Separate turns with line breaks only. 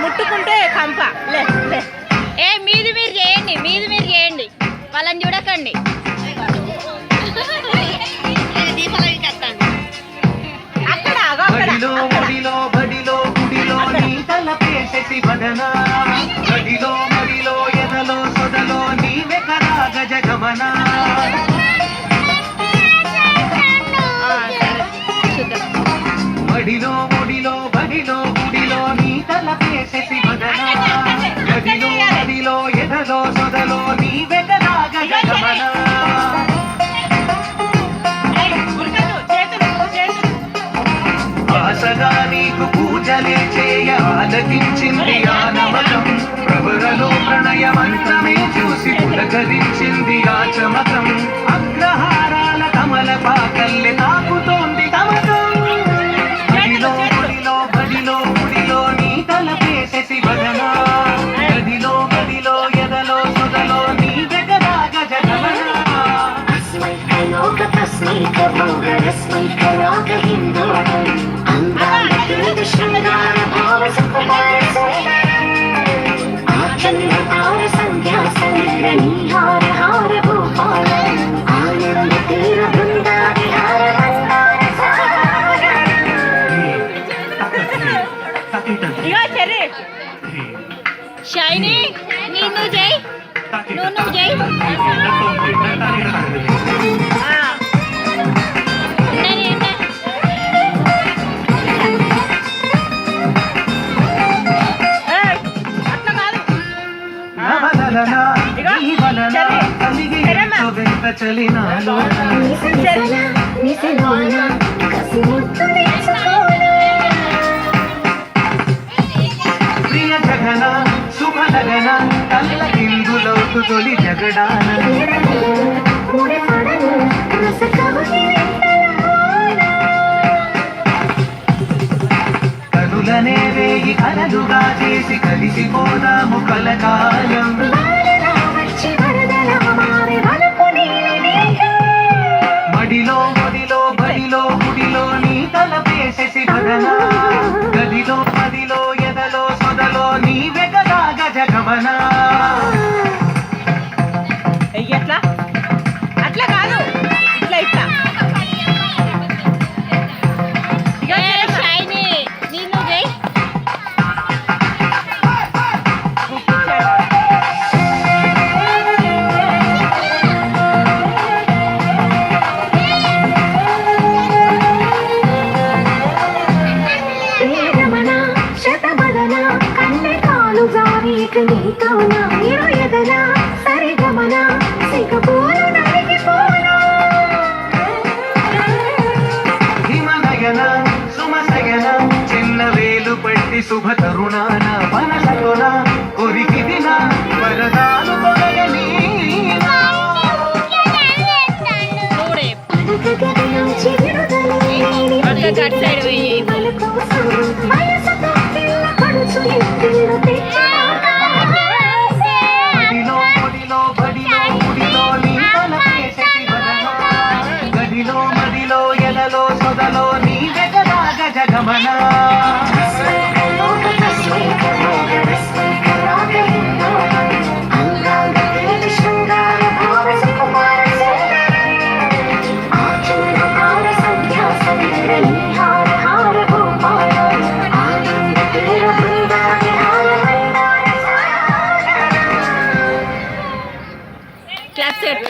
ముట్టుకుంటే కంప లే లే. ఏ మీది మీరు చేయండి, మీది మీరు చేయండి, వాళ్ళని చూడకండి.
బడిలో ఒడిలో బడిలో గుడిలో నీ తలపేసేసి వదనా గదిలో మడిలో ఎదలో సొదలో నీ వెగరాగ జగమనా ఆశగా నీకు పూజలే చేయ ఆలకించింది ఆ నమకం ప్రవరలో ప్రణయ మంత్రమే చూసి పులకరించింది ఆ చమకం అగ్రహారాల కమల పాకల్లె తాకుతోంది తమకం బడిలో బడిలో బడిలో గుడిలో నీ తలపేసేసి వదనా గదిలో మడిలో ఎదలో సొదలో నీ వెగరాగ జగమనా
షైనీ నిన్ను జై నువ్వు జై
చలినాలో ప్రియ జగన శుభ లగన కళ్ళ కిందులవుతు తొలి జగడాన కనులనే రేగి కలలుగా చేసి కలిసిపోదాము కలకాలం మడిలో మడిలో బడిలో గుడిలో నీ తలపేసేసి వదనా గదిలో మదిలో ఎదలో సొదలో నీ వెగరాగ జగమనా
ఎట్లా అట్లా కాదు ఇట్లా ఇట్లా షైనీ నిన్ను జై
హిమనయన సుమసయన చిన్న వేలు పట్టి శుభ తరుణాన మనసలోన కొరికి దిన వరదాలు కొరగని
అటు సైడ్ పోయి
బడిలో బడిలో బడిలో గుడిలో నీ తలపేసేసి వదనా గదిలో మడిలో ఎదలో సొదలో నీ వెగరాగ జగమనా
క్లాప్ సెట్